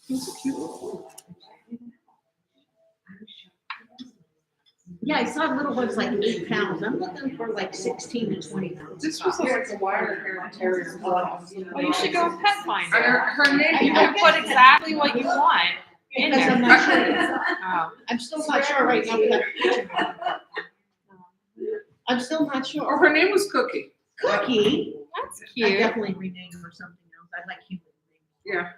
It's a cute little. Yeah, I saw little ones like 8 pounds. I'm looking for like 16 to 20 pounds. This was like a wire hair terrier. Oh, you should go on Pet Finder. Her name. You can put exactly what you want in Because I'm there. not sure. Oh. I'm still not sure right now. We have a picture. I'm still not Oh, sure. her name was Cookie. Cookie. That's I cute. definitely rename her something else. I like human names. Yeah.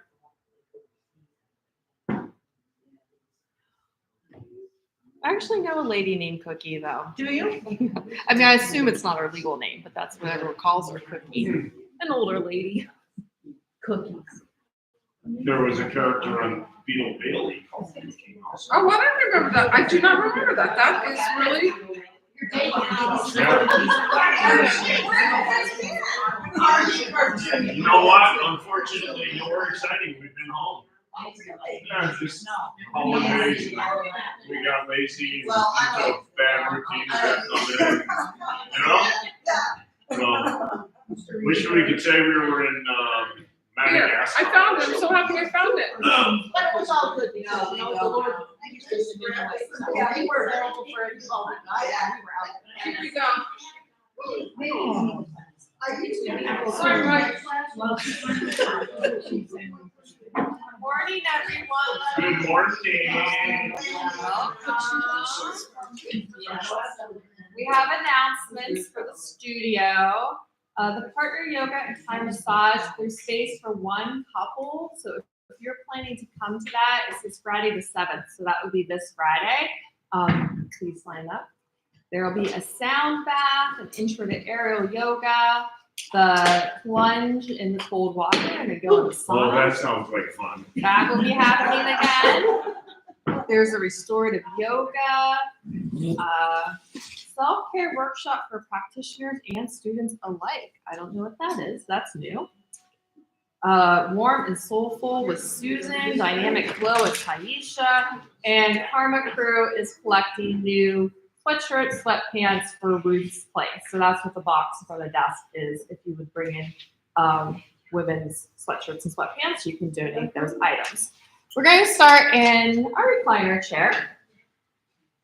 I actually know a lady named Cookie, though. Do you? I mean, I assume it's not her legal name, but that's what everyone calls her, Cookie. An older lady. Cookies. There was a character on Beetle Bailey called King also. Oh, I don't remember that. I do not remember that. That is really. You know what? Unfortunately, nowhere exciting. We've been home. Yeah, just holidays. And we got lazy and into a bad routine. You know? So, wish we could say we were in Here, Madagascar. I found it. I'm so happy I found it. But it was all good because, you know, the Lord used us in different ways. So we were available for every moment. Here we go. Sorry, right. Morning, everyone. Good morning. We have announcements for the studio. The partner yoga and Thai massage, there's space for one couple. So if you're planning to come to that, it's this Friday the 7th. So that would be this Friday. Please sign up. There will be a sound bath, an intro to aerial yoga, the plunge in the cold water, and then go in the Well, sauna. that sounds like fun. That will be happening again. There's a restorative yoga, self-care workshop for practitioners and students alike. I don't know what that is. That's new. Warm and Soulful with Susan, Dynamic Glow with Taisha, and Karma Crew is collecting new sweatshirts, sweatpants for Ruth's Place. So that's what the box for the desk is. If you would bring in women's sweatshirts and sweatpants, you can donate those items. We're going to start in our recliner chair,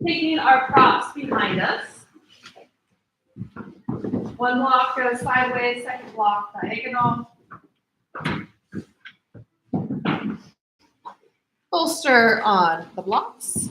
taking our props behind us. One block goes sideways, second block diagonal. Bolster on the blocks.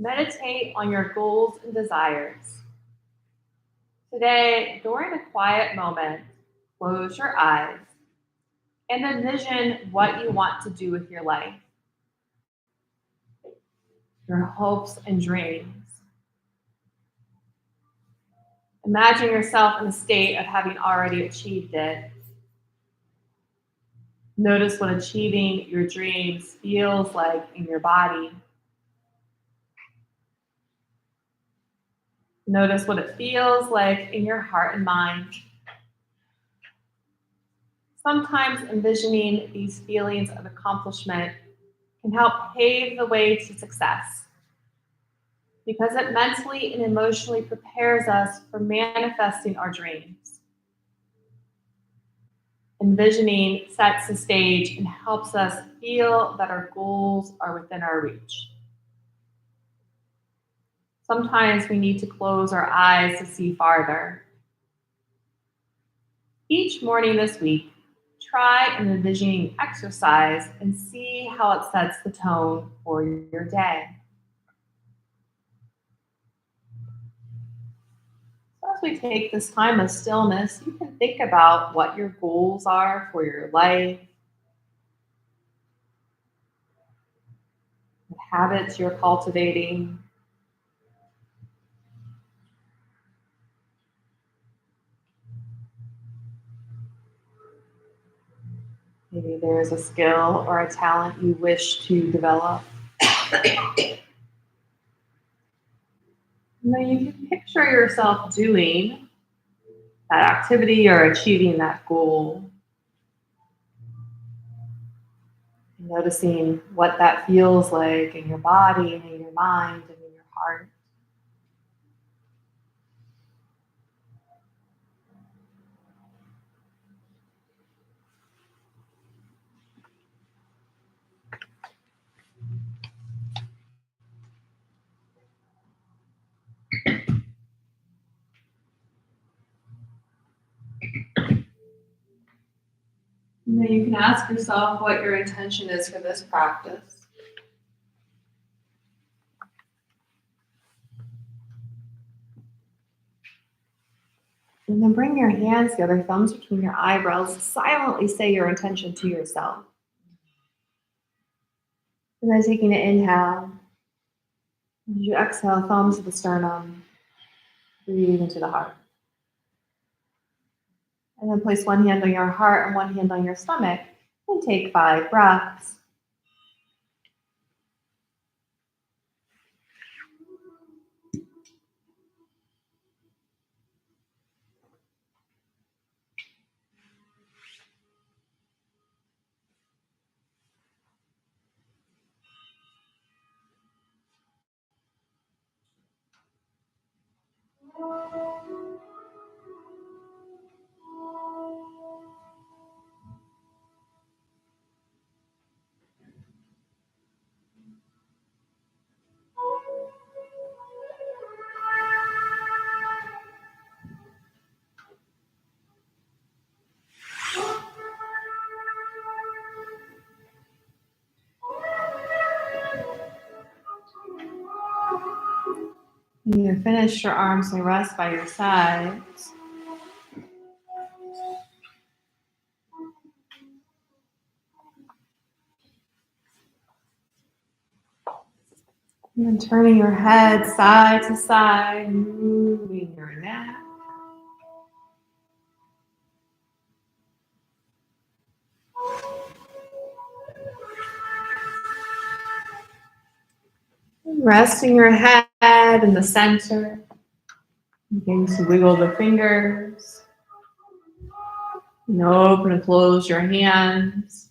Meditate on your goals and desires. Today, during a quiet moment, close your eyes and envision what you want to do with your life, your hopes and dreams. Imagine yourself in a state of having already achieved it. Notice what achieving your dreams feels like in your body. Notice what it feels like in your heart and mind. Sometimes envisioning these feelings of accomplishment can help pave the way to success because it mentally and emotionally prepares us for manifesting our dreams. Envisioning sets the stage and helps us feel that our goals are within our reach. Sometimes we need to close our eyes to see farther. Each morning this week, try an envisioning exercise and see how it sets the tone for your day. So as we take this time of stillness, you can think about what your goals are for your life. habits you're cultivating. Maybe there's a skill or a talent you wish to develop. And then you can picture yourself doing that activity or achieving that goal. Noticing what that feels like in your body and in your mind and in your heart. And then you can ask yourself what your intention is for this practice. And then bring your hands together, thumbs between your eyebrows. Silently say your intention to yourself. And then taking an inhale. As you exhale, thumbs to the sternum. Breathe into the heart. And then place one hand on your heart and one hand on your stomach. And take 5 breaths. When you're finished, your arms may rest by your sides. And then turning your head side to side, moving your neck. And resting your head in the center. Begin to wiggle the fingers. And open and close your hands.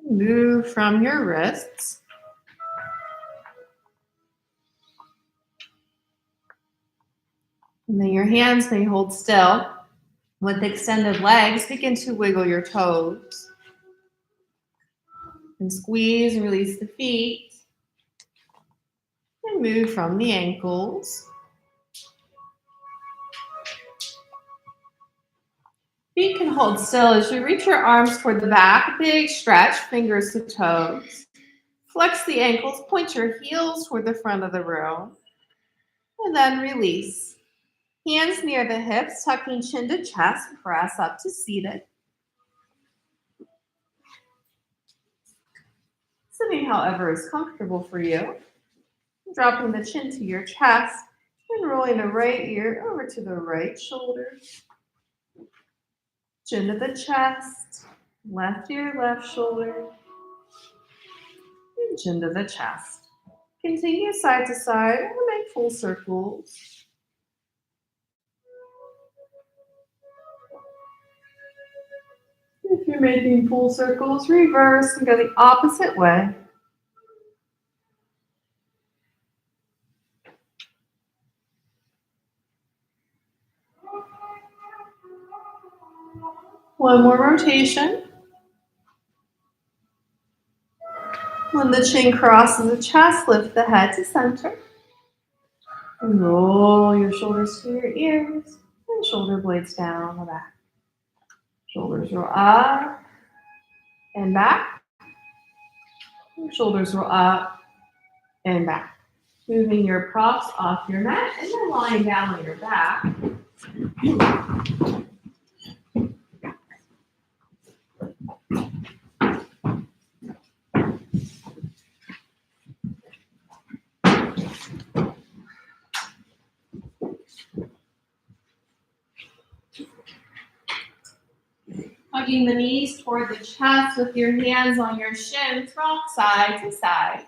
Move from your wrists. And then your hands may hold still. With extended legs, begin to wiggle your toes. And squeeze and release the feet. And move from the ankles. Feet can hold still as you reach your arms toward the back. Big stretch, fingers to toes. Flex the ankles, point your heels toward the front of the room. And then release. Hands near the hips, tucking chin to chest, press up to seated. Sitting however is comfortable for you. Dropping the chin to your chest and rolling the right ear over to the right shoulder. Chin to the chest, left ear, left shoulder, and chin to the chest. Continue side to side and make full circles. If you're making full circles, reverse and go the opposite way. One more rotation. When the chin crosses the chest, lift the head to center. And roll your shoulders to your ears and shoulder blades down the back. Shoulders roll up and back. Shoulders roll up and back. Moving your props off your mat and then lying down on your back. Hugging the knees toward the chest with your hands on your shins, rock side to side.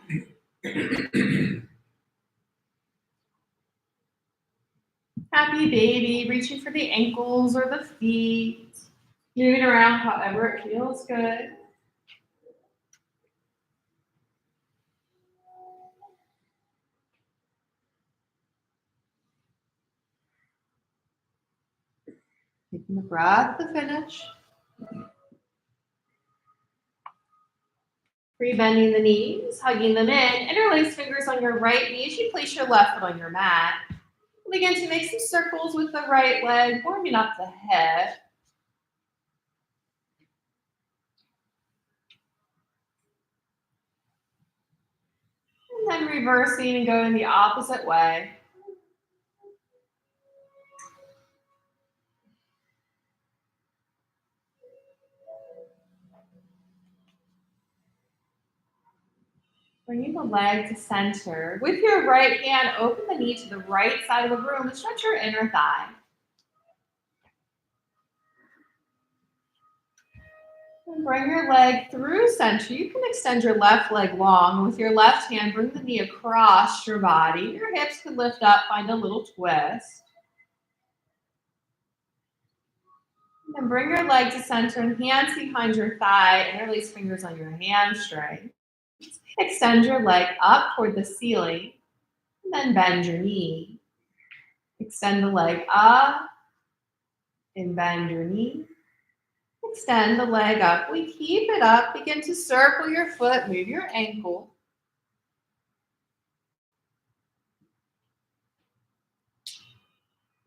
Happy baby, reaching for the ankles or the feet. Moving around however it feels good. Taking a breath to finish. Re-bending the knees, hugging them in. Interlace fingers on your right knee as you place your left foot on your mat. Begin to make some circles with the right leg, warming up the hip. And then reversing and going the opposite way. Bringing the leg to center. With your right hand, open the knee to the right side of the room and stretch your inner thigh. And bring your leg through center. You can extend your left leg long. With your left hand, bring the knee across your body. Your hips can lift up, find a little twist. And then bring your leg to center and hands behind your thigh. Interlace fingers on your hamstring. Extend your leg up toward the ceiling, and then bend your knee. Extend the leg up, and bend your knee. Extend the leg up. We keep it up. Begin to circle your foot, move your ankle.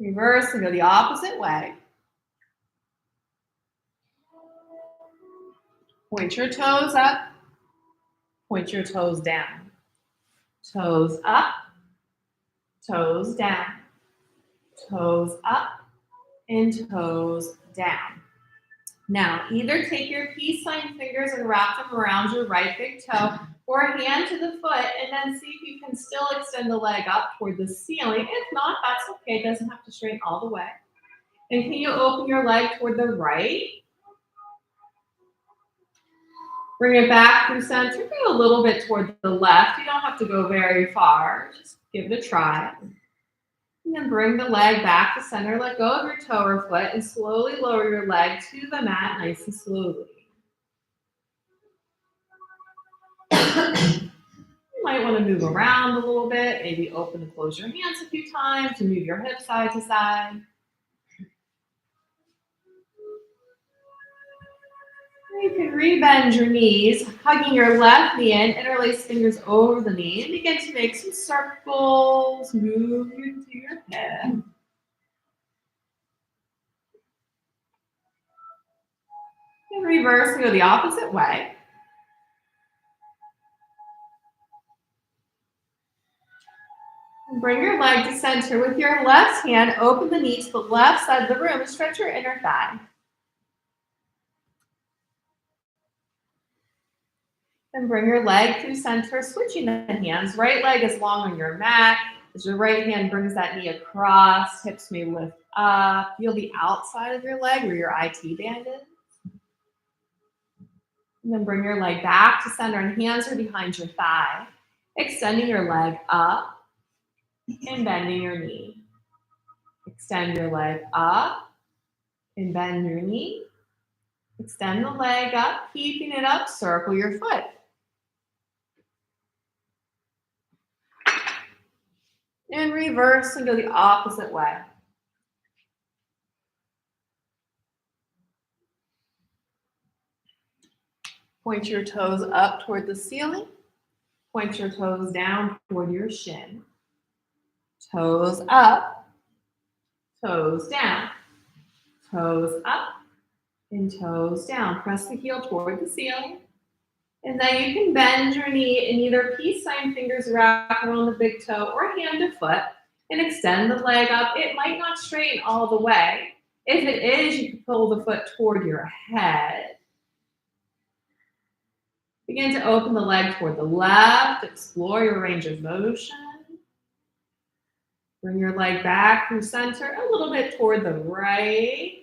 Reverse and go the opposite way. Point your toes up. Point your toes down. Toes up, toes down. Toes up and toes down. Now, either take your peace sign fingers and wrap them around your right big toe, or hand to the foot, and then see if you can still extend the leg up toward the ceiling. If not, that's okay. It doesn't have to straighten all the way. And can you open your leg toward the right? Bring it back through center. Go a little bit toward the left. You don't have to go very far. Just give it a try. And then bring the leg back to center. Let go of your toe or foot and slowly lower your leg to the mat nice and slowly. You might want to move around a little bit. Maybe open and close your hands a few times to move your hips side to side. You can rebend your knees, hugging your left knee in, interlace fingers over the knee, and begin to make some circles, move into your head. And reverse and go the opposite way. And bring your leg to center. With your left hand, open the knee to the left side of the room and stretch your inner thigh. Then bring your leg through center, switching the hands. Right leg is long on your mat. As your right hand brings that knee across, hips may lift up. Feel the outside of your leg where your IT band is. And then bring your leg back to center and hands are behind your thigh. Extending your leg up and bending your knee. Extend your leg up and bend your knee. Extend the leg up, keeping it up, circle your foot. And reverse and go the opposite way. Point your toes up toward the ceiling. Point your toes down toward your shin. Toes up, toes down, toes up, and toes down. Press the heel toward the ceiling. And then you can bend your knee and either peace sign fingers wrap around the big toe or hand to foot and extend the leg up. It might not straighten all the way. If it is, you can pull the foot toward your head. Begin to open the leg toward the left. Explore your range of motion. Bring your leg back through center, a little bit toward the right.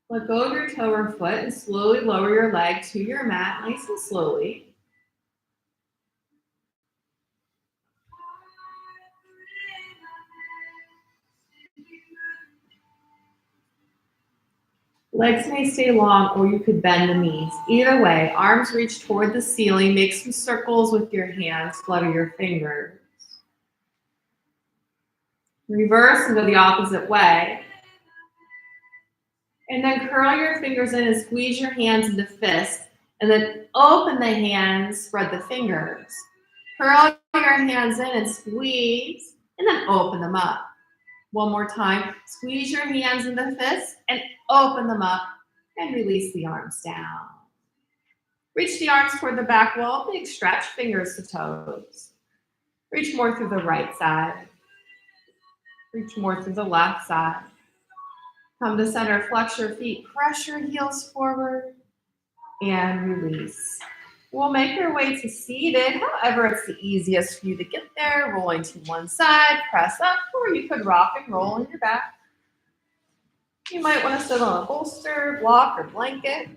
Let go of your toe or foot and slowly lower your leg to your mat, nice and slowly. Legs may stay long or you could bend the knees. Either way, arms reach toward the ceiling. Make some circles with your hands. Flutter your fingers. Reverse and go the opposite way. And then curl your fingers in and squeeze your hands into fists. And then open the hands, spread the fingers. Curl your hands in and squeeze. And then open them up. One more time. Squeeze your hands into fists and open them up. And release the arms down. Reach the arms toward the back wall. Big stretch, fingers to toes. Reach more through the right side. Reach more through the left side. Come to center, flex your feet, press your heels forward, and release. We'll make our way to seated, however it's the easiest for you to get there. Rolling to one side, press up, or you could rock and roll on your back. You might want to sit on a bolster, block, or blanket.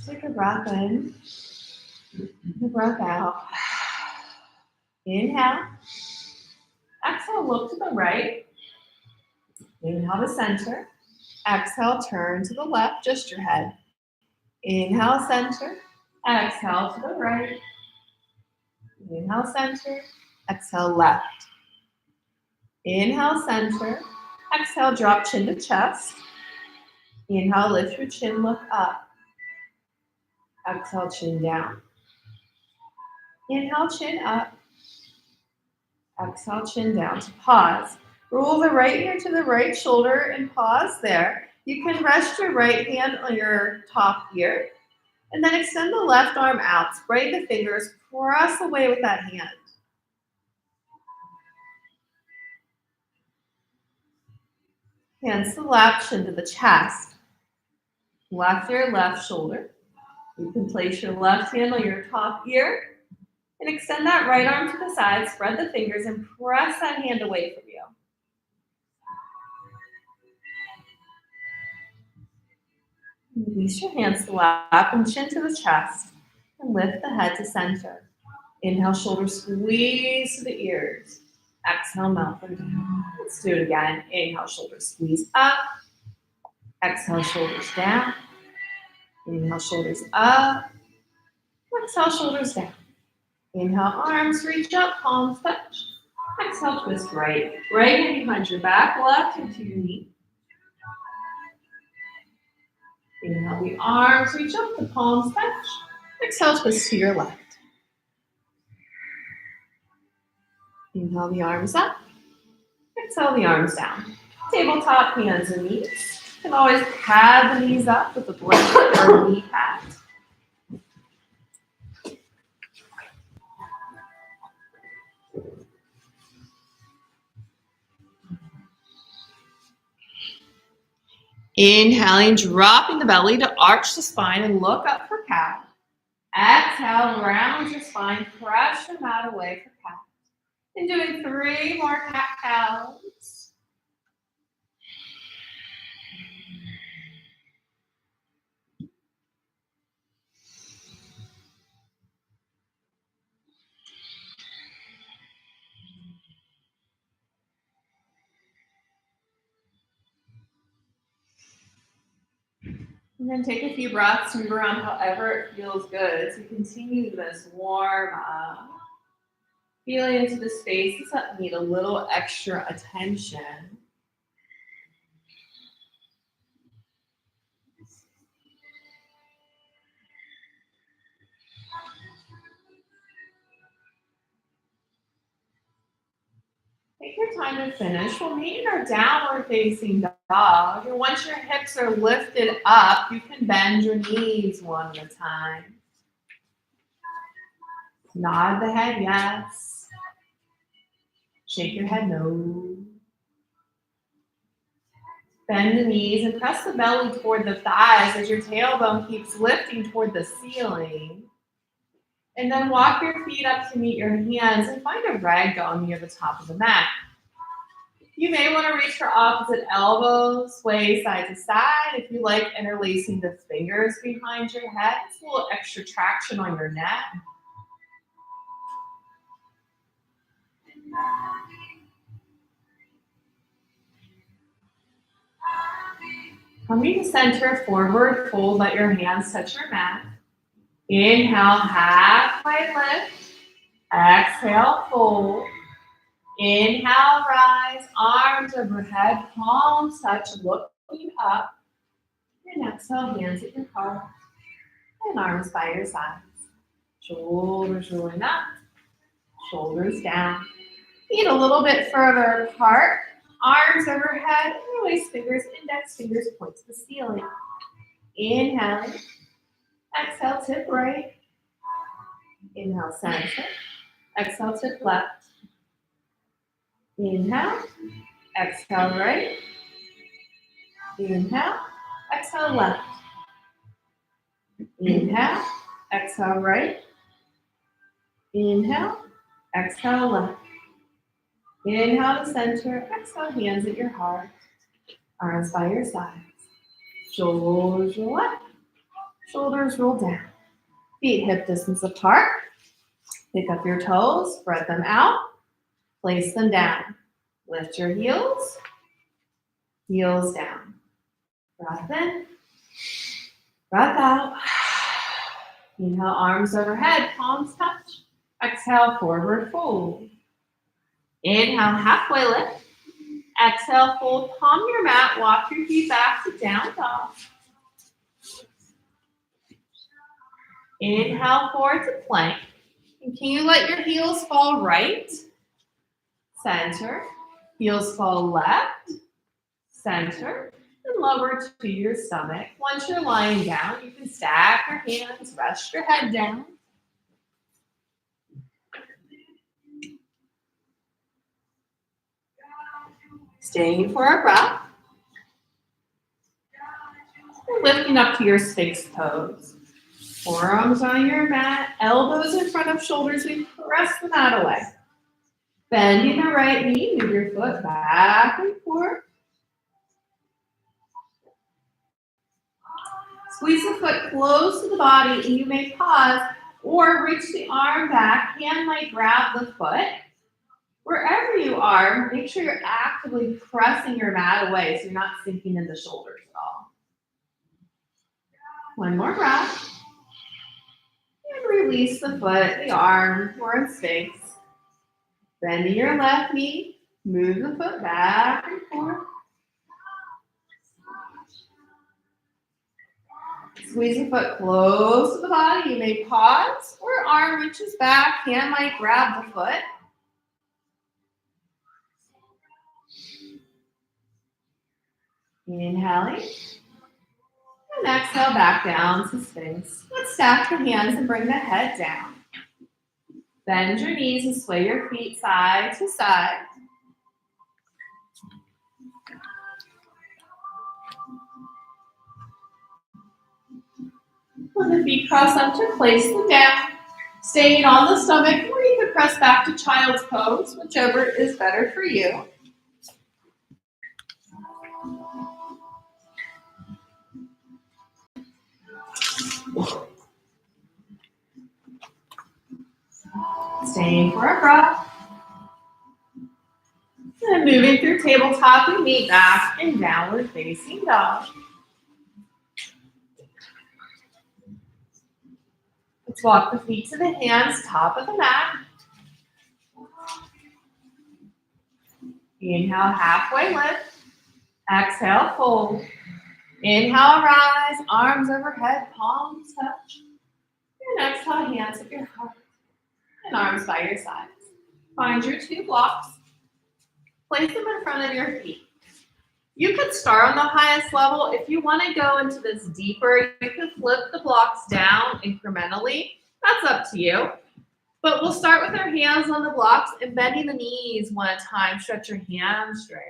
Take a breath in, take a breath out. Inhale. Exhale, look to the right. Inhale to center. Exhale, turn to the left, just your head. Inhale, center. Exhale to the right. Inhale, center. Exhale, left. Inhale, center. Exhale, drop chin to chest. Inhale, lift your chin, look up. Exhale, chin down. Inhale, chin up. Exhale, chin down to pause. Roll the right ear to the right shoulder and pause there. You can rest your right hand on your top ear and then extend the left arm out. Spread the fingers, press away with that hand. Hands to left, chin to the chest. Left ear, left shoulder. You can place your left hand on your top ear and extend that right arm to the side, spread the fingers, and press that hand away from you. Release your hands to lap and chin to the chest, and lift the head to center. Inhale, shoulders squeeze to the ears. Exhale, melt them down. Let's do it again. Inhale, shoulders squeeze up. Exhale, shoulders down. Inhale, shoulders up. Exhale, shoulders down. Inhale, arms reach up, palms touch. Exhale, twist right. Right hand behind your back, left into your knee. Inhale, the arms reach up, the palms touch. Exhale, twist to your left. Inhale, the arms up. Exhale, the arms down. Tabletop, hands and knees. You can always pad the knees up with a blanket or knee pad. Inhaling, dropping the belly to arch the spine and look up for cow. Exhale, round your spine, press your mat away for cow. And doing 3 more cat-cows. And then take a few breaths, move around however it feels good. So continue this warm up. Feeling into the spaces that need a little extra attention. Take your time to finish. We'll meet in our downward facing dog. And once your hips are lifted up, you can bend your knees one at a time. Nod the head, yes. Shake your head, no. Bend the knees and press the belly toward the thighs as your tailbone keeps lifting toward the ceiling. And then walk your feet up to meet your hands and find a ragdoll near the top of the mat. You may want to reach for opposite elbows, sway side to side. If you like interlacing the fingers behind your head, it's a little extra traction on your neck. Coming to center, forward fold, let your hands touch your mat. Inhale, halfway lift. Exhale, fold. Inhale, rise, arms overhead, palms touch, looking up. And exhale, hands at your heart and arms by your sides. Shoulders rolling up, shoulders down. Feet a little bit further apart, arms overhead, interlace fingers, index fingers point to the ceiling. Inhale, exhale, tip right. Inhale, center. Exhale, tip left. Inhale, exhale, right. Inhale, exhale, left. Inhale, exhale, right. Inhale, exhale, left. Inhale to center, exhale, hands at your heart, arms by your sides. Shoulders roll up, shoulders roll down. Feet hip distance apart. Pick up your toes, spread them out, place them down. Lift your heels, heels down. Breath in, breath out. Inhale, arms overhead, palms touch. Exhale, forward fold. Inhale, halfway lift. Exhale, fold, palm your mat, walk your feet back to down dog. Inhale, forward to plank. And can you let your heels fall right? Center. Heels fall left. Center. And lower to your stomach. Once you're lying down, you can stack your hands, rest your head down. Staying for a breath. And lifting up to your Sphinx pose. Forearms on your mat, elbows in front of shoulders. We press the mat away. Bending the right knee, move your foot back and forth. Squeeze the foot close to the body, and you may pause or reach the arm back. Hand might grab the foot. Wherever you are, make sure you're actively pressing your mat away so you're not sinking into shoulders at all. One more breath. And release the foot, the arm, or in Sphinx. Bending your left knee, move the foot back and forth. Squeeze the foot close to the body. You may pause or arm reaches back, hand might grab the foot. Inhaling. And exhale back down to Sphinx. Let's stack the hands and bring the head down. Bend your knees and sway your feet side to side. When the feet cross center, place them down. Staying on the stomach, or you can press back to child's pose, whichever is better for you. Staying for a breath. And moving through tabletop, we meet back in downward facing dog. Let's walk the feet to the hands, top of the mat. Inhale, halfway lift. Exhale, fold. Inhale, rise, arms overhead, palms touch. And exhale, hands at your heart and arms by your sides. Find your two blocks. Place them in front of your feet. You could start on the highest level. If you want to go into this deeper, you can flip the blocks down incrementally. That's up to you. But we'll start with our hands on the blocks and bending the knees one at a time. Stretch your hamstrings.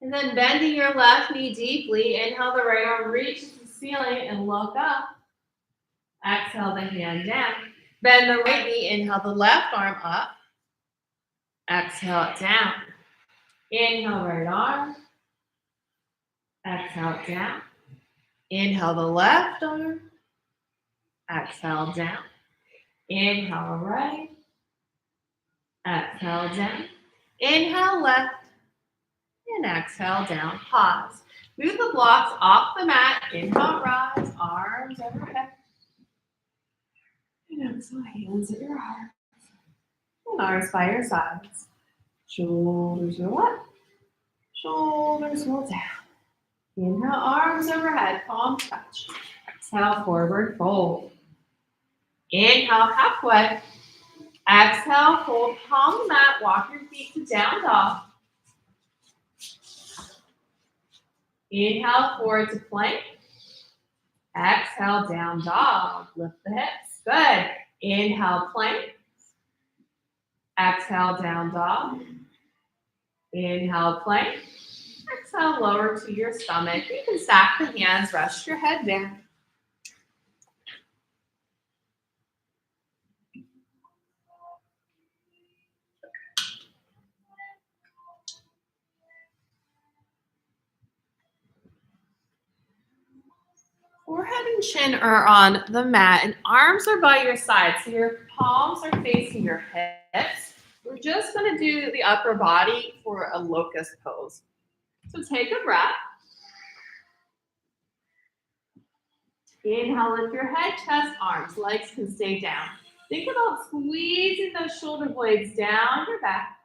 And then bending your left knee deeply. Inhale, the right arm reaches the ceiling and look up. Exhale, the hand down. Bend the right knee. Inhale, the left arm up. Exhale it down. Inhale, right arm. Exhale it down. Inhale, the left arm. Exhale down. Inhale, right. Exhale down. Inhale, left. And exhale down. Pause. Move the blocks off the mat. Inhale, rise. Arms overhead. And exhale, hands at your heart. And arms by your sides. Shoulders go up. Shoulders go down. Inhale, arms overhead. Palms touch. Exhale, forward fold. Inhale, halfway. Exhale, hold palm mat. Walk your feet to down dog. Inhale, forward to plank. Exhale, down dog. Lift the hips. Good. Inhale, plank. Exhale, down dog. Inhale, plank. Exhale, lower to your stomach. You can stack the hands, rest your head down. Forehead and chin are on the mat and arms are by your side. So your palms are facing your hips. We're just going to do the upper body for a locust pose. So take a breath. Inhale, lift your head, chest, arms. Legs can stay down. Think about squeezing those shoulder blades down your back.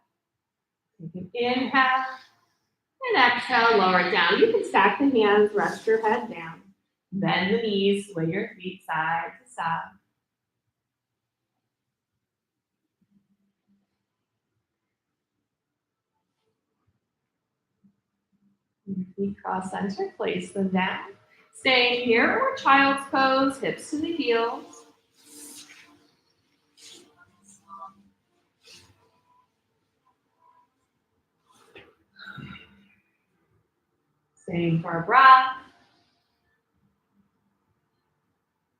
Take an inhale and exhale, lower it down. You can stack the hands, rest your head down. Bend the knees, sway your feet side to side. Feet cross center, place them down. Staying here or child's pose, hips to the heels. Staying for a breath.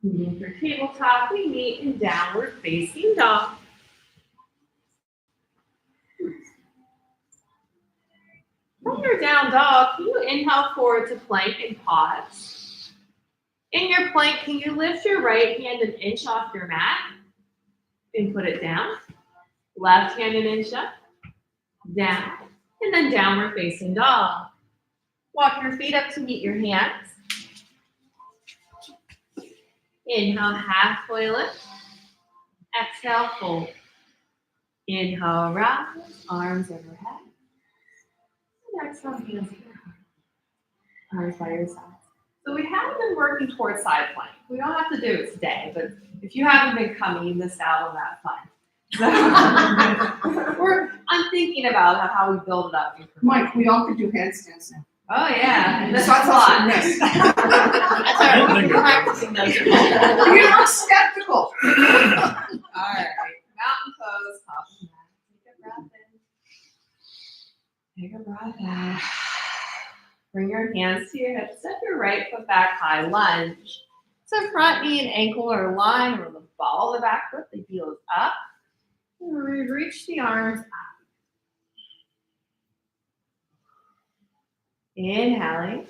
Moving through tabletop, we meet in downward facing dog. From your down dog, can you inhale forward to plank and pause? In your plank, can you lift your right hand an inch off your mat and put it down? Left hand an inch up, down, and then downward facing dog. Walk your feet up to meet your hands. Inhale, halfway lift. Exhale, fold. Inhale, rise, arms overhead. And exhale, hands at your heart. Arms by your sides. So we haven't been working towards side plank. We don't have to do it today, but if you haven't been coming, you missed out on that fun. I'm thinking about how we build it up. Mike, we all could do handstands now. Oh yeah, that's That's a lot. awesome. That's our we're practicing those. You're not skeptical. All right, mountain pose, top of the mat. Take a breath in. Take a breath out. Bring your hands to your hips. Step your right foot back, high lunge. So front knee and ankle are aligned. We're going to ball the back foot. The heel is up. And we reach the arms up. Inhaling.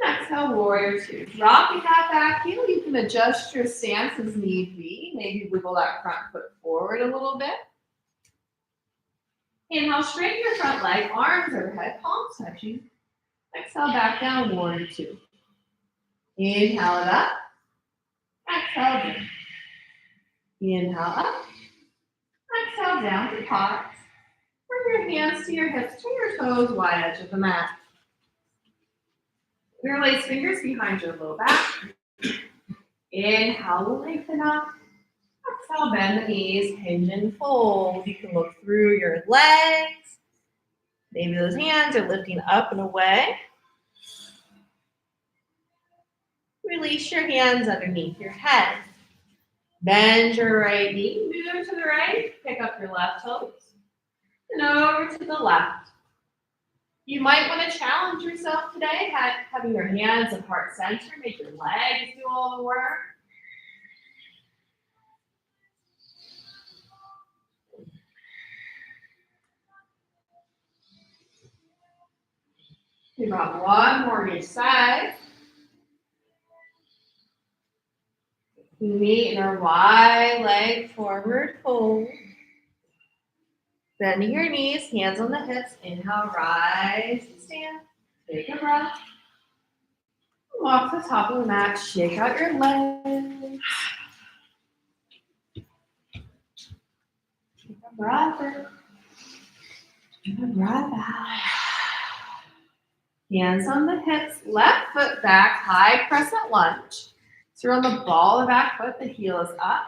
And exhale, warrior two. Dropping that back heel. You can adjust your stance as need be. Maybe wiggle that front foot forward a little bit. Inhale, straighten your front leg, arms overhead, palms touching. Exhale, back down, warrior two. Inhale it up. Exhale down. Inhale up. Exhale down to pause. Bring your hands to your hips, turn your toes, wide edge of the mat. Interlace fingers behind your low back. Inhale, lengthen up. Exhale, bend the knees, hinge and fold. You can look through your legs. Maybe those hands are lifting up and away. Release your hands underneath your head. Bend your right knee, move to the right, pick up your left toes, and over to the left. You might want to challenge yourself today, having your hands at heart center, make your legs do all the work. We got one more on each side. Meet in our wide leg forward fold. Bending your knees, hands on the hips. Inhale, rise and stand. Take a breath. Walk to the top of the mat. Shake out your legs. Take a breath in. Take a breath out. Hands on the hips. Left foot back. High crescent lunge. So you're on the ball of the back foot. The heel is up.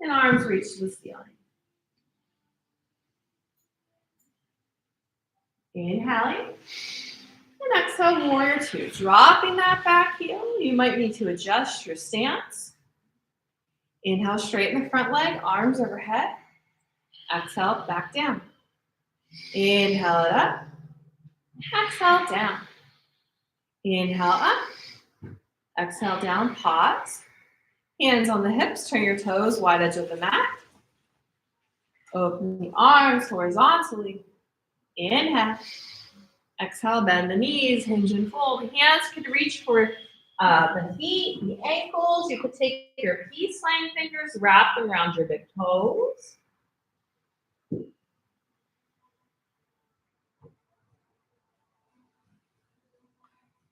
And arms reach to the ceiling. Inhaling. And exhale, warrior two. Dropping that back heel. You might need to adjust your stance. Inhale, straighten the front leg, arms overhead. Exhale, back down. Inhale it up. Exhale down. Inhale up. Exhale down, pause. Hands on the hips, turn your toes, wide edge of the mat. Open the arms horizontally. Inhale. Exhale, bend the knees, hinge and fold. Hands could reach for the feet, the ankles. You could take your peace sign fingers, wrap them around your big toes.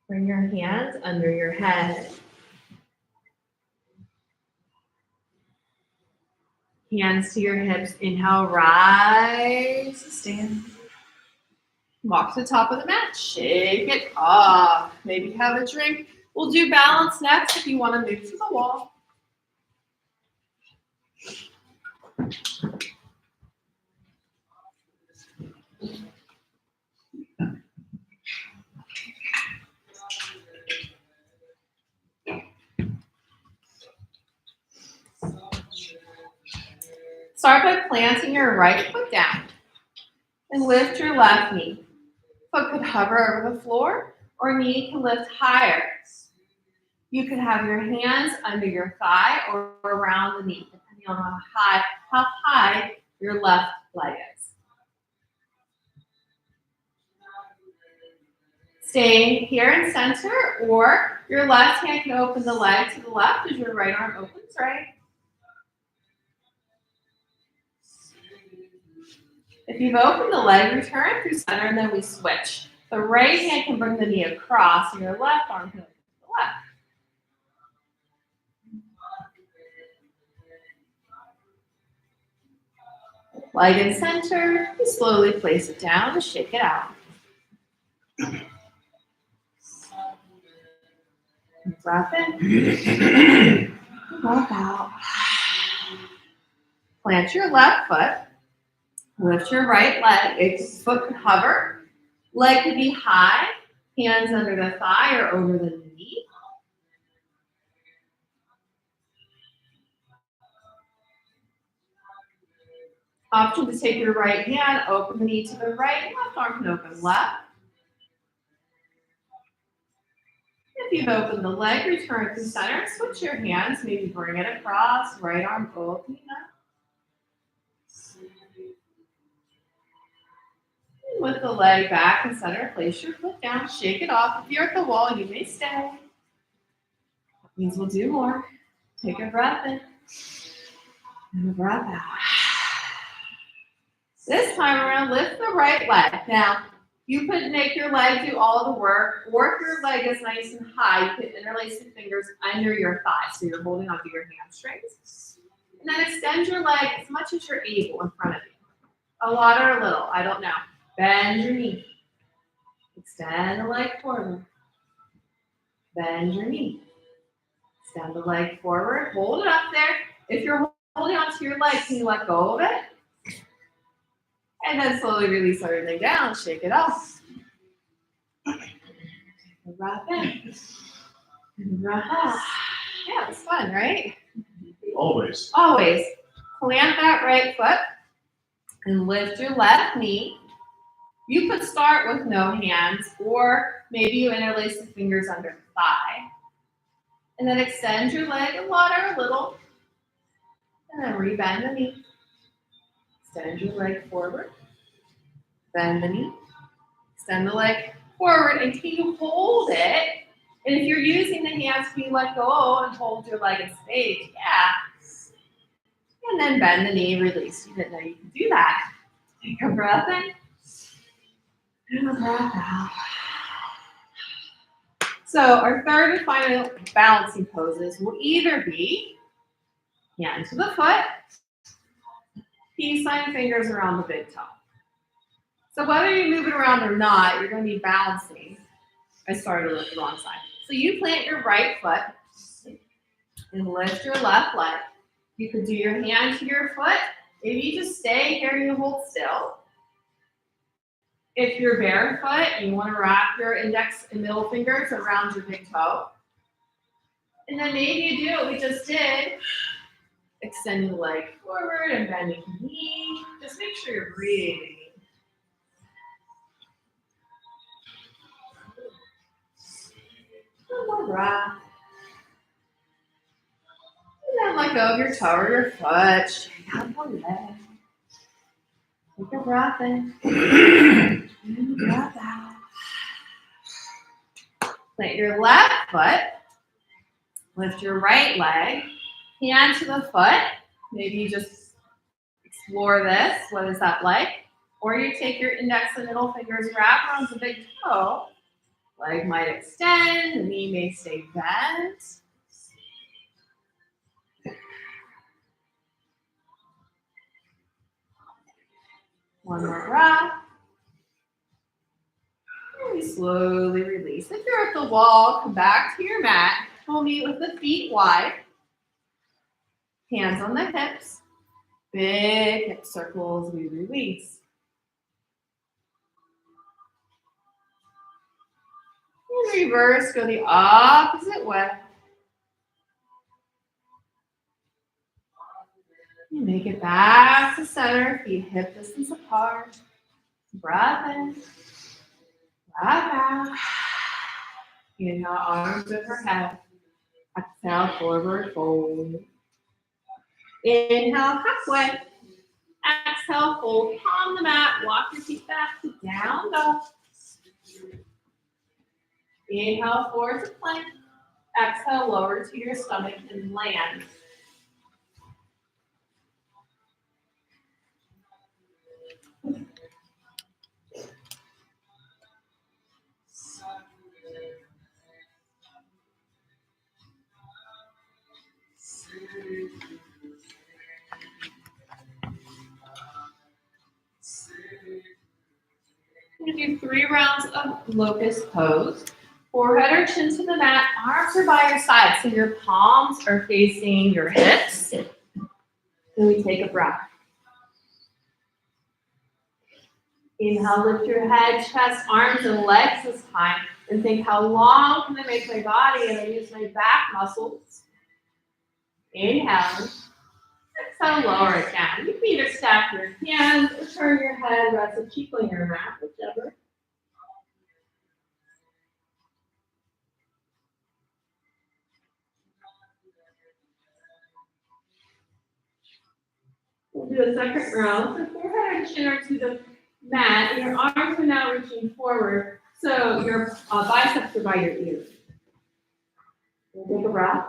Bring your hands under your head. Hands to your hips. Inhale, rise, stand. Walk to the top of the mat. Shake it off. Maybe have a drink. We'll do balance next if you want to move to the wall. Start by planting your right foot down and lift your left knee. Foot could hover over the floor or knee can lift higher. You could have your hands under your thigh or around the knee, depending on how high your left leg is. Staying here in center, or your left hand can open the leg to the left as your right arm opens right. If you've opened the leg, return through center, and then we switch. The right hand can bring the knee across, and your left arm can open to the left. Leg in center, you slowly place it down to shake it out. Breath in. Breath out. Plant your left foot. Lift your right leg. Foot could hover. Leg could be high. Hands under the thigh or over the knee. Option to take your right hand, open the knee to the right. Left arm can open left. If you've opened the leg, return to center. Switch your hands. Maybe bring it across. Right arm opening up. With the leg back and center, place your foot down, shake it off. If you're at the wall, you may stay. That means we'll do more. Take a breath in and a breath out. This time around, lift the right leg. Now, you could make your leg do all the work, or if your leg is nice and high, you could interlace your fingers under your thigh, so you're holding onto your hamstrings. And then extend your leg as much as you're able in front of you. A lot or a little, I don't know. Bend your knee. Extend the leg forward. Bend your knee. Extend the leg forward. Hold it up there. If you're holding onto your leg, can you let go of it? And then slowly release everything down. Shake it off. Breath in. And breath out. Yeah, it's fun, right? Always. Always. Plant that right foot and lift your left knee. You could start with no hands, or maybe you interlace the fingers under the thigh. And then extend your leg and water a little. And then rebend the knee. Extend your leg forward. Bend the knee. Extend the leg forward until you hold it. And if you're using the hands, can you let go and hold your leg in space? Yeah. And then bend the knee, release. You didn't know you could do that. Take a breath in. And a breath out. So our third and final balancing poses will either be hand to the foot, peace sign fingers around the big toe. So whether you move it around or not, you're going to be balancing. I started with the wrong side. So you plant your right foot and lift your left leg. You could do your hand to your foot. Maybe you just stay here, you hold still. If you're barefoot, you want to wrap your index and middle fingers around your big toe. And then maybe you do what we just did. Extending the leg forward and bending the knee. Just make sure you're breathing. One more breath. And then let go of your toe or your foot. Shake out one leg. Take a breath in. And breath out. Plant your left foot. Lift your right leg. Hand to the foot. Maybe you just explore this. What is that like? Or you take your index and middle fingers, wrap around the big toe. Leg might extend, the knee may stay bent. One more breath. And we slowly release. If you're at the wall, come back to your mat. We'll meet with the feet wide. Hands on the hips. Big hip circles, we release. In reverse, go the opposite way. And make it back to center, feet hip distance apart. Breath in, breath out. Inhale, arms overhead. Exhale, forward fold. Inhale, halfway. Exhale, fold, palm the mat. Walk your feet back to down dog. Inhale, forward to plank. Exhale, lower to your stomach and land. We're going to do 3 rounds of locust pose. Forehead or chin to the mat, arms are by your side, so your palms are facing your hips. Then we take a breath. Inhale, lift your head, chest, arms, and legs this time. And think, how long can I make my body? And I use my back muscles. Inhale. Exhale, lower it down. You can either stack your hands or turn your head, rest a cheek on your mat, whichever. We'll do a second round. So forehead and chin are to the mat, and your arms are now reaching forward, so your biceps are by your ears. We'll take a breath.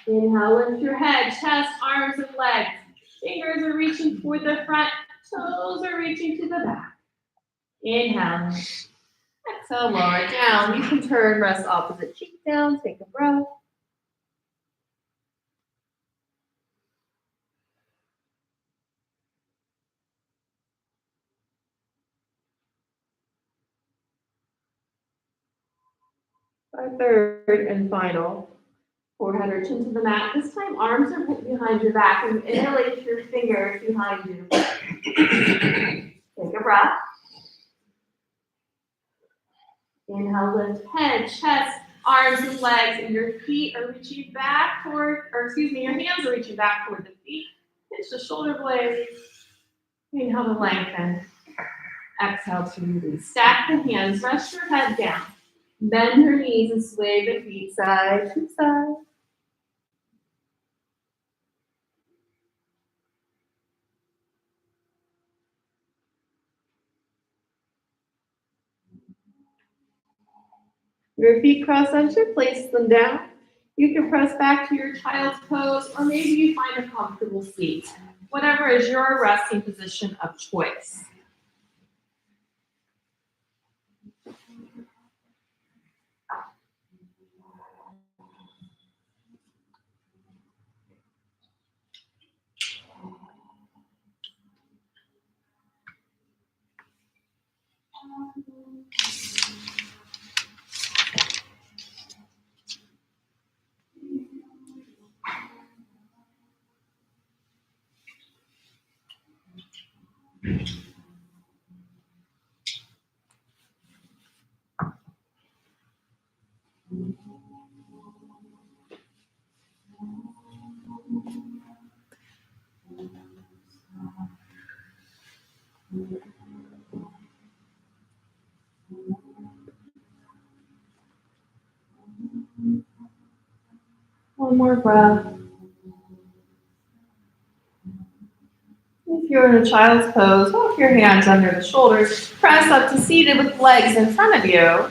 Inhale, lift your head, chest, arms, and legs. Fingers are reaching toward the front, toes are reaching to the back. Inhale. Exhale, lower it down. You can turn, rest opposite cheek down, take a breath. Our third and final, forehead or chin to the mat. This time, arms are put behind your back and interlace your fingers behind you. Take a breath. Inhale, lift head, chest, arms, and legs, and your feet are reaching back toward, your hands are reaching back toward the feet. Pinch the shoulder blades. Inhale to lengthen. Exhale to release. Stack the hands, rest your head down. Bend your knees and sway the feet side to side. Your feet cross center, place them down. You can press back to your child's pose, or maybe you find a comfortable seat. Whatever is your resting position of choice. One more breath. If you're in a child's pose, walk your hands under the shoulders. Press up to seated with legs in front of you.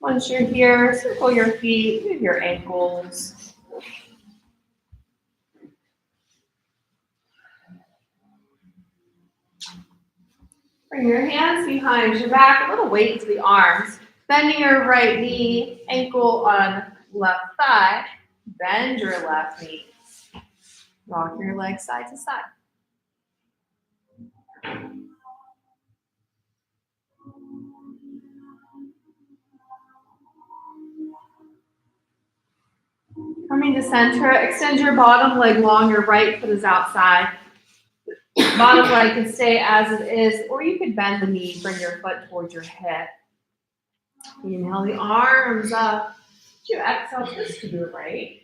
Once you're here, circle your feet, move your ankles. Bring your hands behind your back, a little weight to the arms. Bending your right knee, ankle on left thigh. Bend your left knee. Rock your legs side to side. Coming to center, extend your bottom leg long, your right foot is outside. Bottom leg can stay as it is, or you could bend the knee, bring your foot towards your hip. Inhale the arms up. You exhale, twist to the right.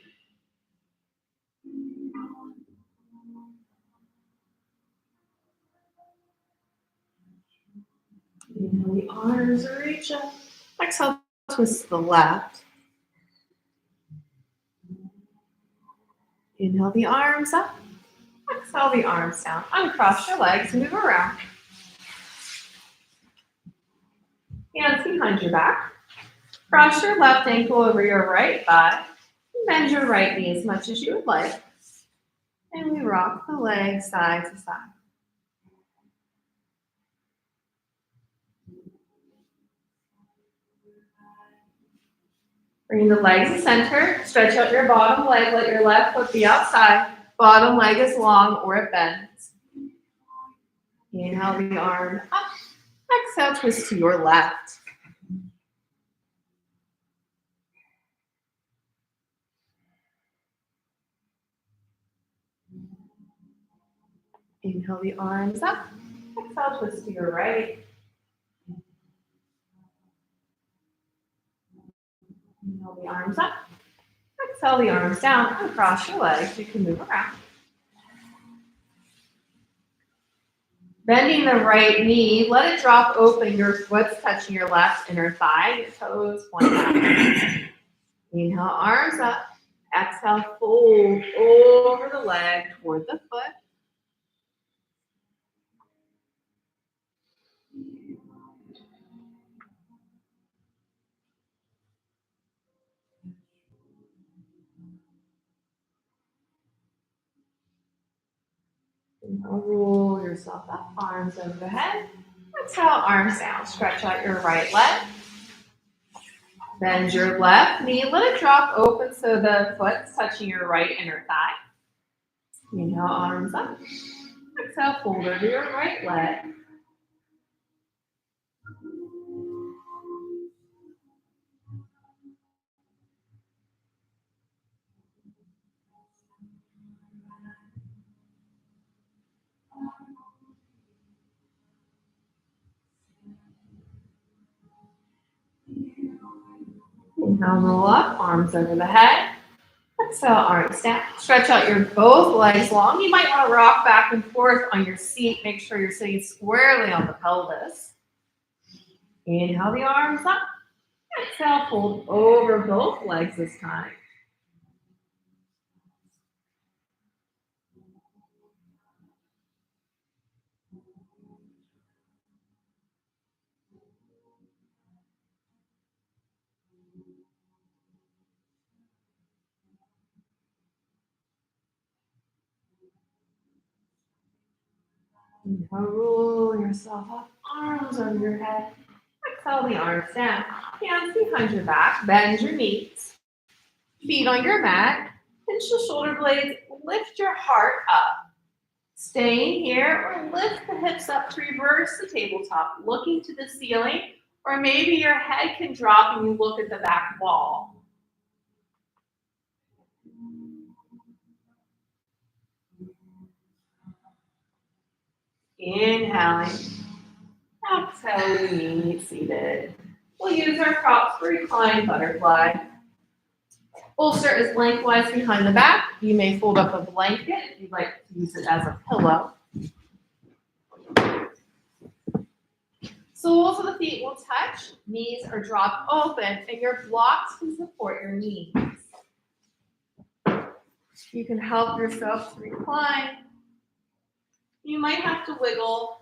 Inhale the arms, reach up. Exhale, twist to the left. Inhale the arms up. Exhale the arms down. Uncross your legs, move around. Hands behind your back. Cross your left ankle over your right thigh. Bend your right knee as much as you would like. And we rock the legs side to side. Bring the legs to center. Stretch out your bottom leg. Let your left foot be outside. Bottom leg is long or it bends. Inhale the arm up. Exhale, twist to your left. Inhale the arms up. Exhale, twist to your right. Inhale the arms up. Exhale the arms down. Uncross your legs. You can move around. Bending the right knee, let it drop open. Your foot's touching your left inner thigh. Your toes point out. Inhale, arms up. Exhale, fold over the leg toward the foot. Inhale, roll yourself up, arms over the head. Exhale, arms down. Stretch out your right leg. Bend your left knee. Let it drop open so the foot's touching your right inner thigh. Inhale, arms up. Exhale, fold over your right leg. Inhale, roll up, arms over the head. Exhale, arms down. Stretch out your both legs long. You might want to rock back and forth on your seat. Make sure you're sitting squarely on the pelvis. Inhale the arms up. Exhale, fold over both legs this time. Inhale, roll yourself up, arms over your head. Exhale the arms down. Hands behind your back. Bend your knees. Feet on your mat. Pinch the shoulder blades. Lift your heart up. Staying here or lift the hips up to reverse the tabletop. Looking to the ceiling, or maybe your head can drop and you look at the back wall. Inhaling. Exhaling, meet seated. We'll use our props for reclined butterfly. Bolster is lengthwise behind the back. You may fold up a blanket if you'd like to use it as a pillow. Soles of the feet will touch, knees are dropped open, and your blocks can support your knees. You can help yourself to recline. You might have to wiggle.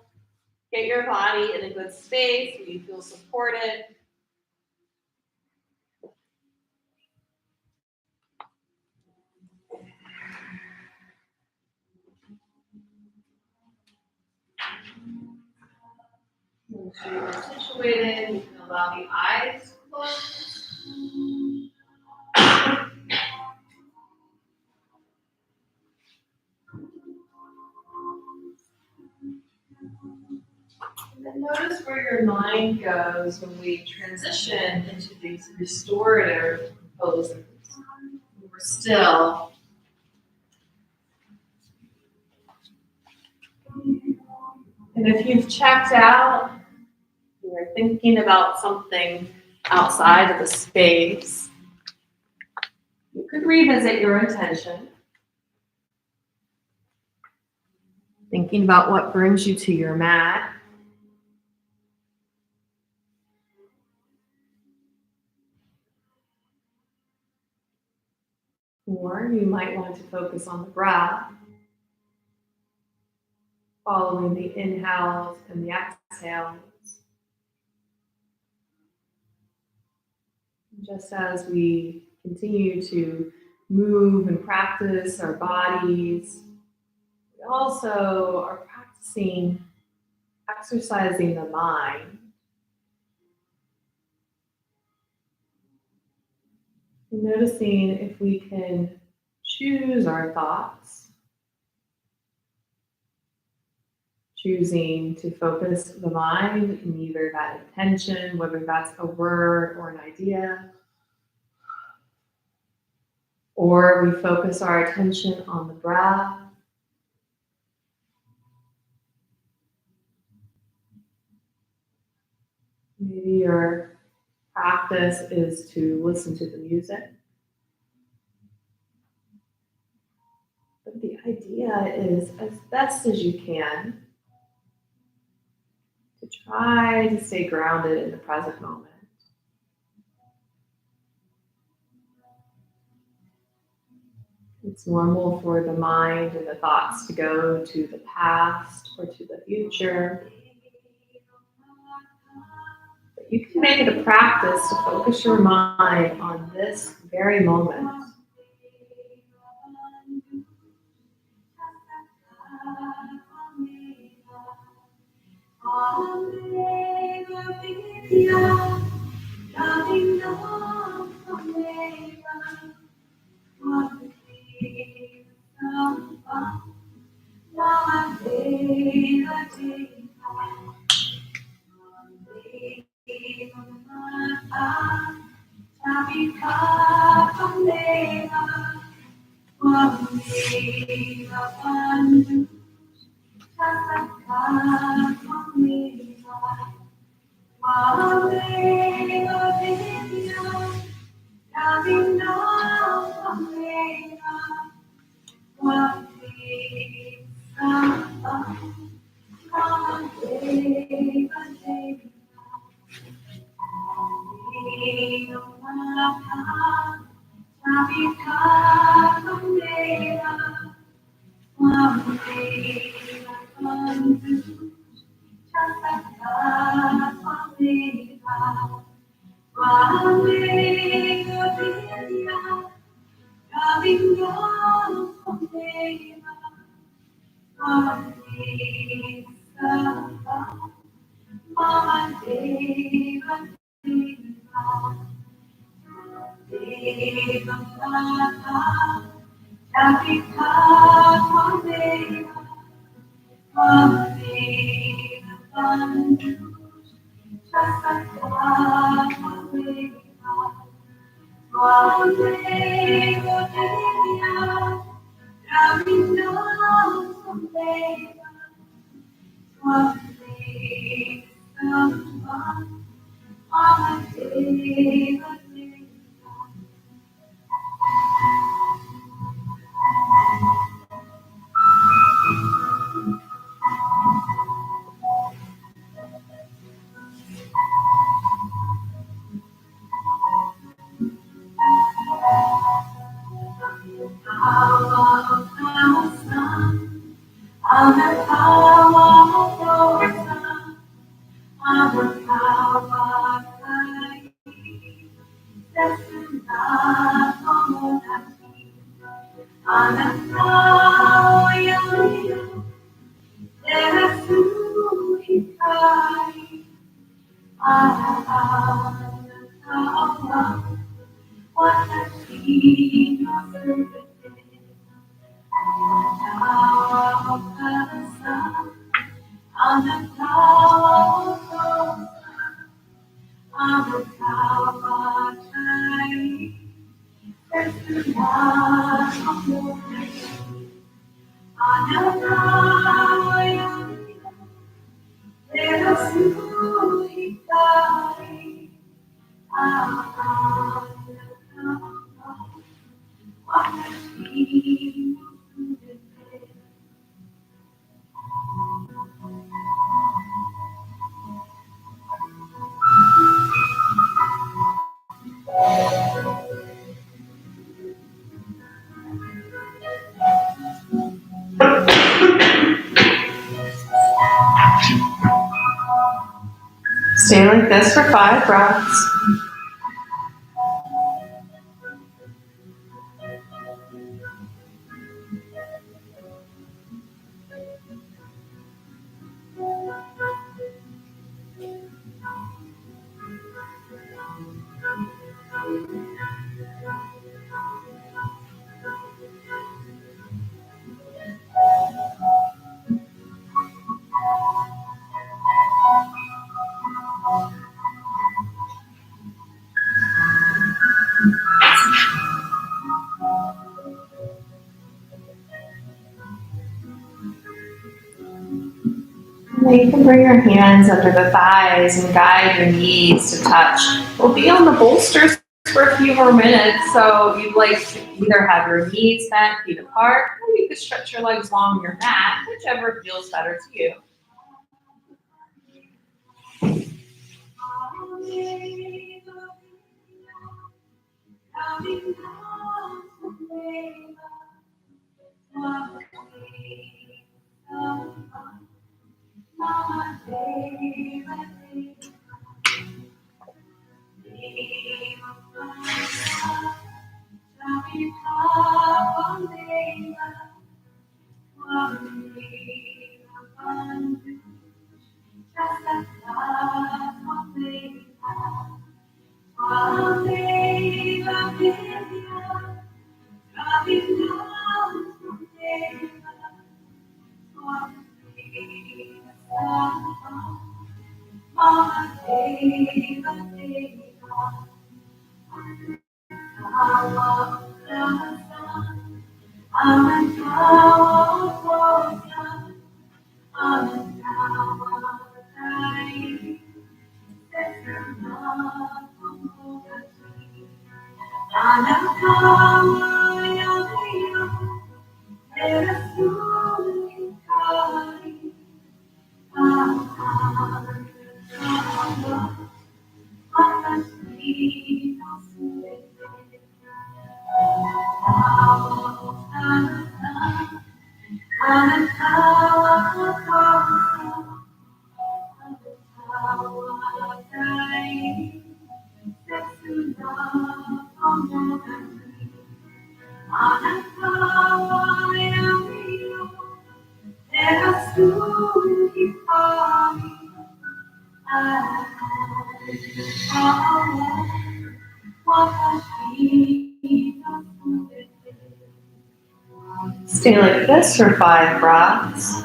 Get your body in a good space where you feel supported. Make sure you're situated. You can allow the eyes to close. And then notice where your mind goes when we transition into these restorative poses. We're still. And if you've checked out, you're thinking about something outside of the space, you could revisit your intention. Thinking about what brings you to your mat. Or you might want to focus on the breath, following the inhales and the exhales. Just as we continue to move and practice our bodies, we also are practicing exercising the mind. And noticing if we can choose our thoughts, choosing to focus the mind in either that intention, whether that's a word or an idea, or we focus our attention on the breath. Maybe your practice is to listen to the music. But the idea is, as best as you can, to try to stay grounded in the present moment. It's normal for the mind and the thoughts to go to the past or to the future. But you can make it a practice to focus your mind on this very moment. Stay like this for 5 breaths. Now you can bring your hands under the thighs and guide your knees to touch. We'll be on the bolsters for a few more minutes, so you'd like to either have your knees bent, feet apart, or you could stretch your legs along your mat, whichever feels better to you. Stay like this for 5 breaths.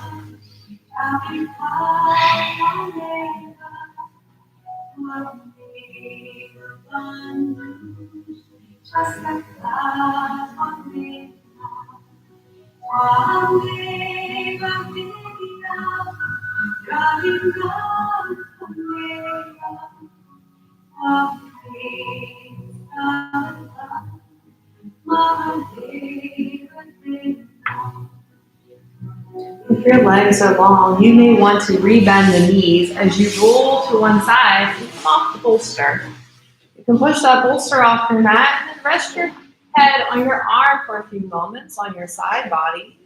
If your legs are long, you may want to rebend the knees as you roll to one side and come off the bolster. You can push that bolster off your mat and then rest your head on your arm for a few moments on your side body.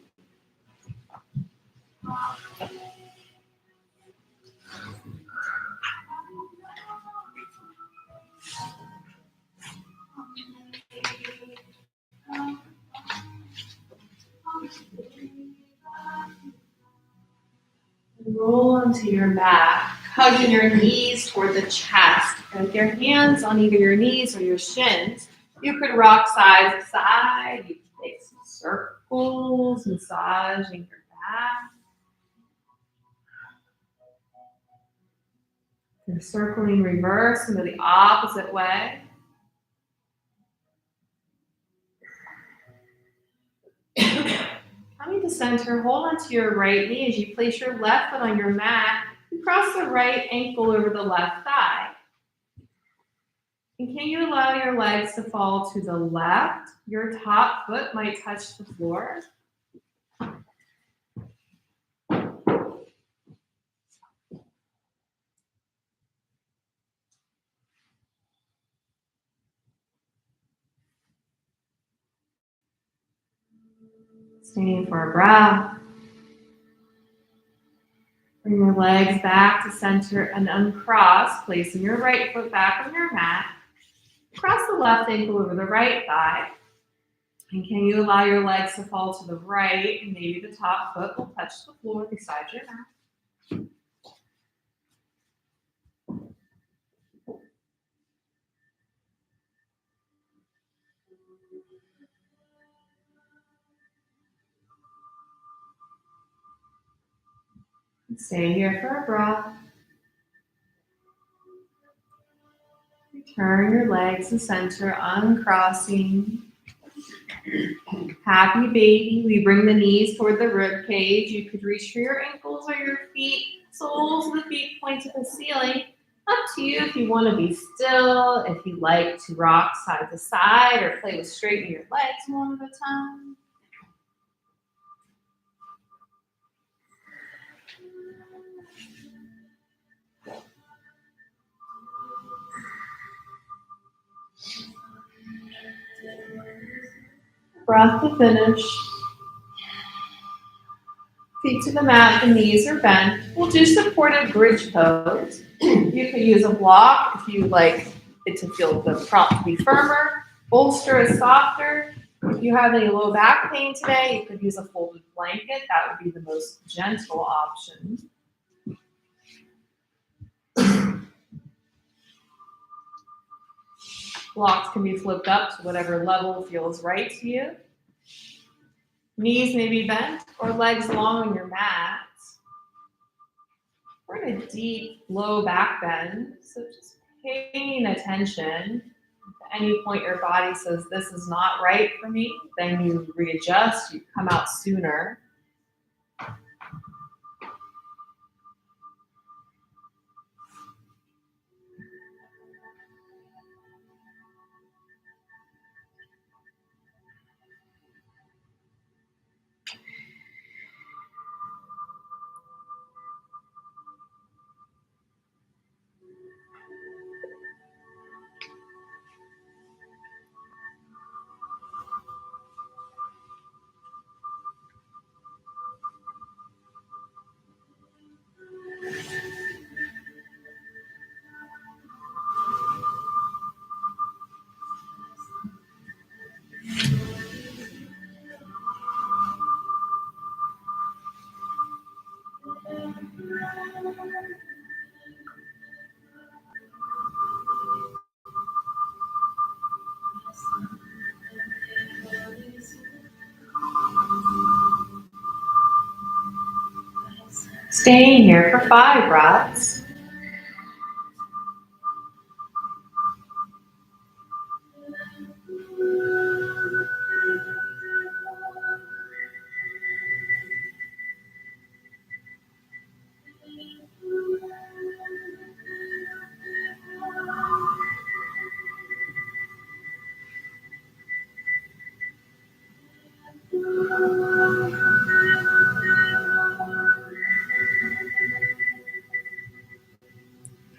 Roll onto your back, hugging your knees toward the chest. And with your hands on either your knees or your shins, you could rock side to side. You can make some circles, massaging your back. And circling reverse into the opposite way. Coming to center, hold onto your right knee as you place your left foot on your mat. You cross the right ankle over the left thigh. And can you allow your legs to fall to the left? Your top foot might touch the floor. Staying for a breath. Bring your legs back to center and uncross, placing your right foot back on your mat. Cross the left ankle over the right thigh. And can you allow your legs to fall to the right, and maybe the top foot will touch the floor beside your mat. Stay here for a breath. Turn your legs to center, uncrossing. Happy baby. We bring the knees toward the rib cage. You could reach for your ankles or your feet. Soles of the feet point to the ceiling. Up to you if you want to be still, if you like to rock side to side or play with straightening your legs one at a time. Breath to finish. Feet to the mat, the knees are bent. We'll do supported bridge pose. You could use a block if you like it to feel the prop to be firmer. Bolster is softer. If you have any low back pain today, you could use a folded blanket. That would be the most gentle option. Blocks can be flipped up to whatever level feels right to you. Knees may be bent or legs long on your mat. We're in a deep, low back bend, so just paying attention. If at any point your body says, this is not right for me, then you readjust, you come out sooner. Staying here for 5 breaths.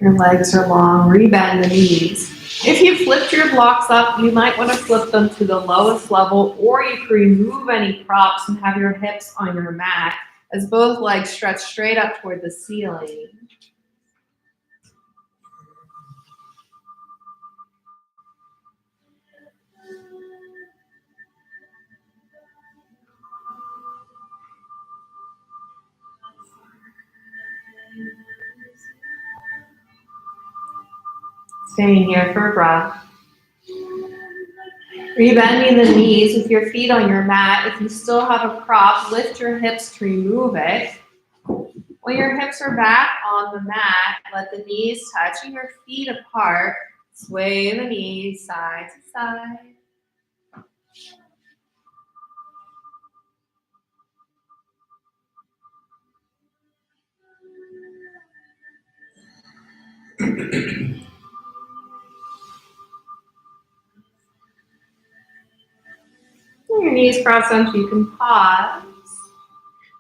Your legs are long, rebend the knees. If you flipped your blocks up, you might want to flip them to the lowest level, or you can remove any props and have your hips on your mat as both legs stretch straight up toward the ceiling. Staying here for a breath. Rebending the knees with your feet on your mat. If you still have a prop, lift your hips to remove it. When your hips are back on the mat, let the knees touching your feet apart. Sway the knees side to side. When your knees cross onto, you can pause.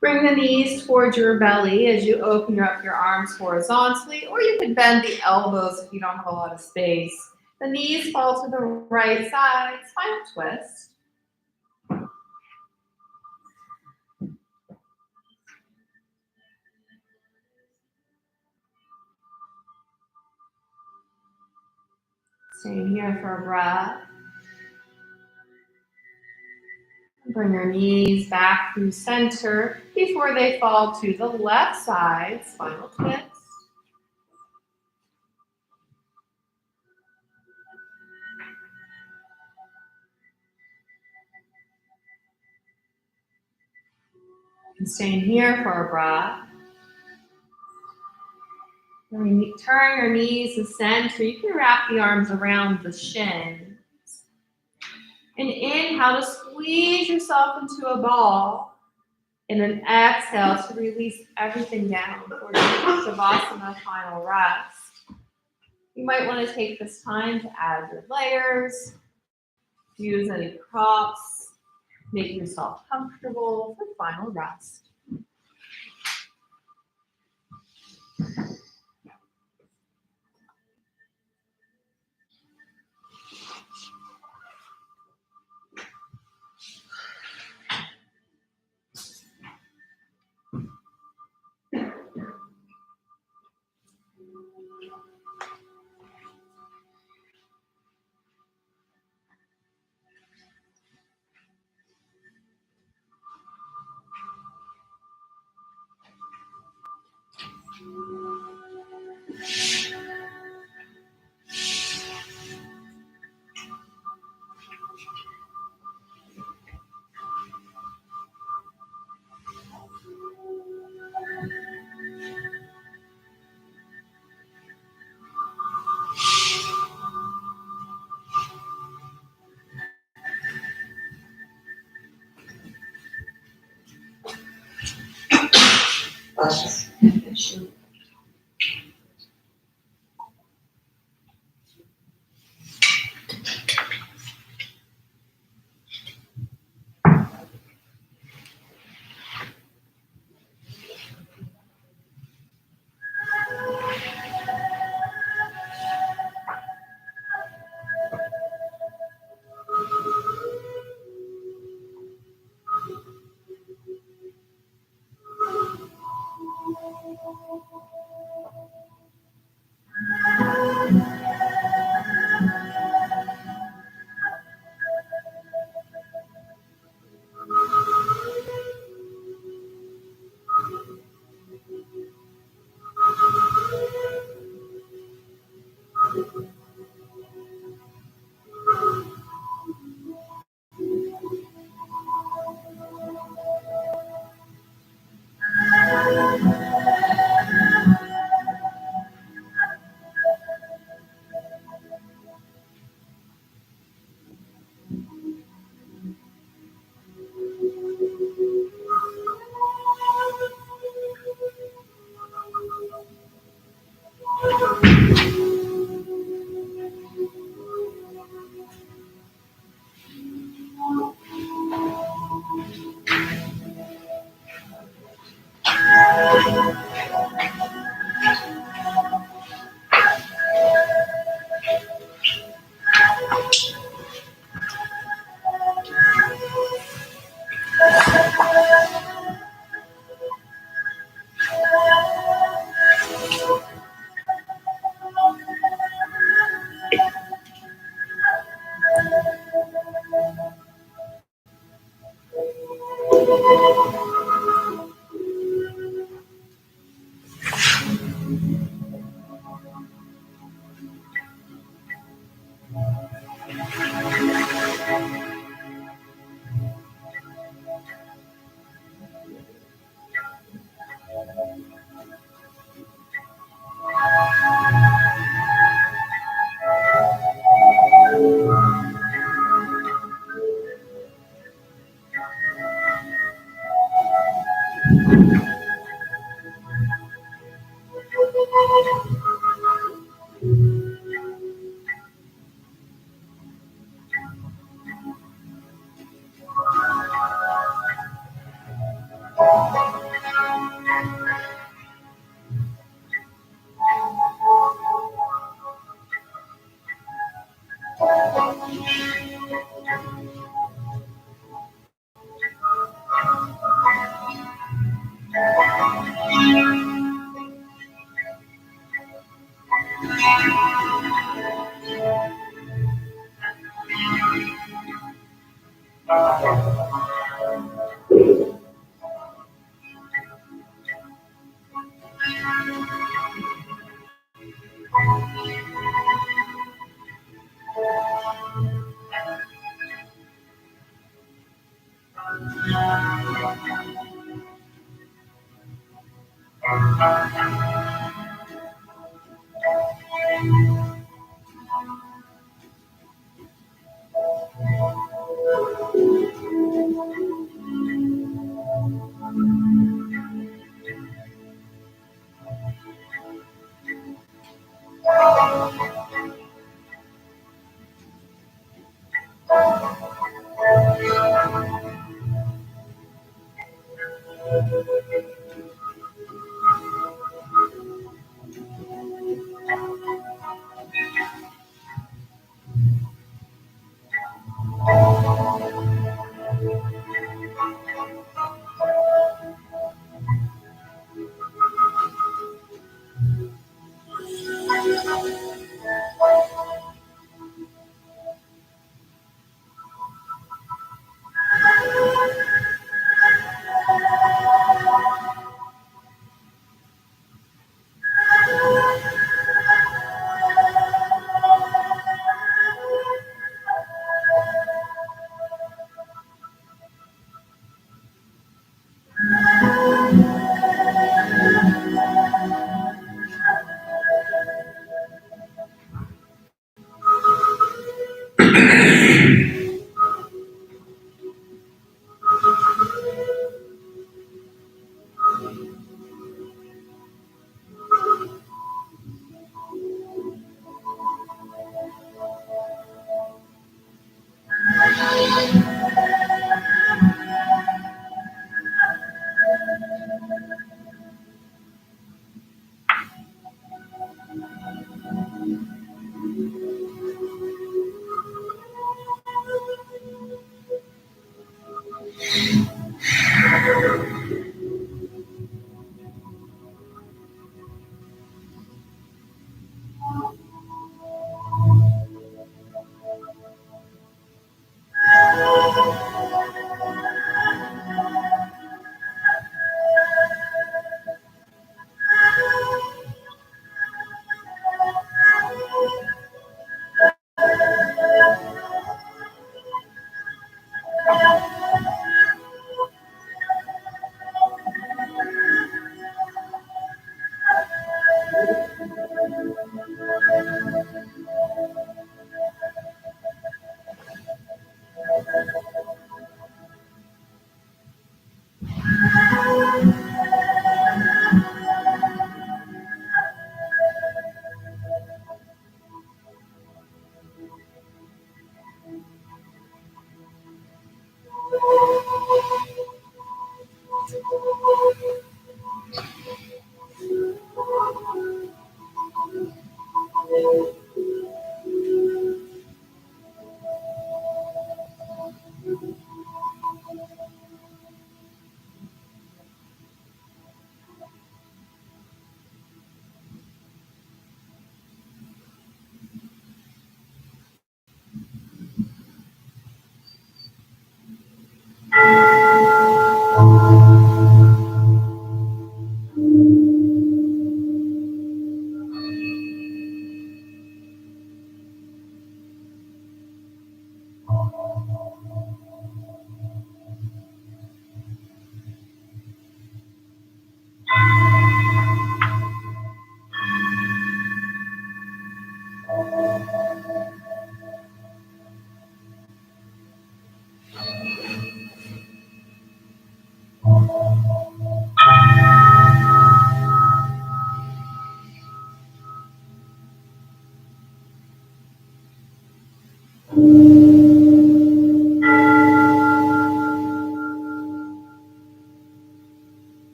Bring the knees towards your belly as you open up your arms horizontally, or you can bend the elbows if you don't have a lot of space. The knees fall to the right side, spinal twist. Staying here for a breath. Bring your knees back through center before they fall to the left side, spinal twist. And staying here for a breath. When you turn your knees to center, you can wrap the arms around the shins. And inhale to squeeze yourself into a ball. And an exhale to release everything down for Shavasana, final rest. You might want to take this time to add your layers, use any props, make yourself comfortable for final rest.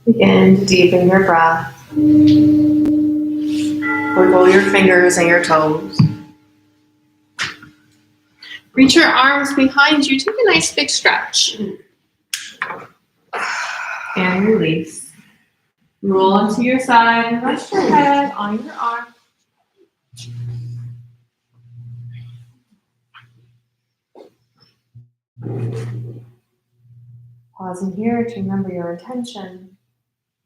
Begin to deepen your breath. Wiggle your fingers and your toes. Reach your arms behind you. Take a nice big stretch. And release. Roll onto your side and rest your head on your arm. Pausing here to remember your intention.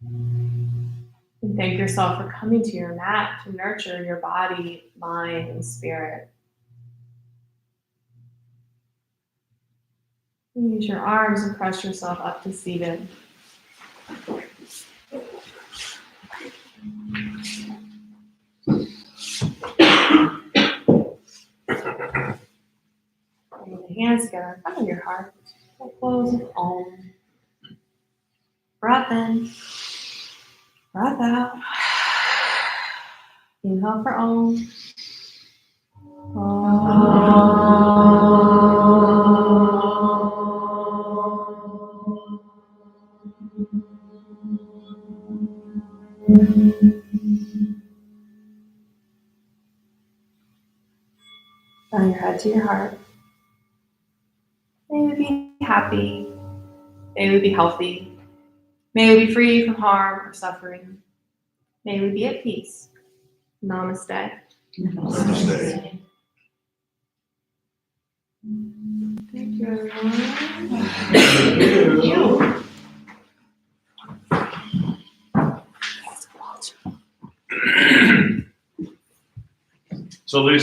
And thank yourself for coming to your mat to nurture your body, mind, and spirit. Use your arms and press yourself up to seated. Bring the hands together in front of your heart. Close with Om. Breath in. Breath out. Inhale for Om. Bow your head to your heart. May we be happy. May we be healthy. May we be free from harm or suffering. May we be at peace. Namaste. Namaste. Thank you, everyone. Thank you. So Lisa,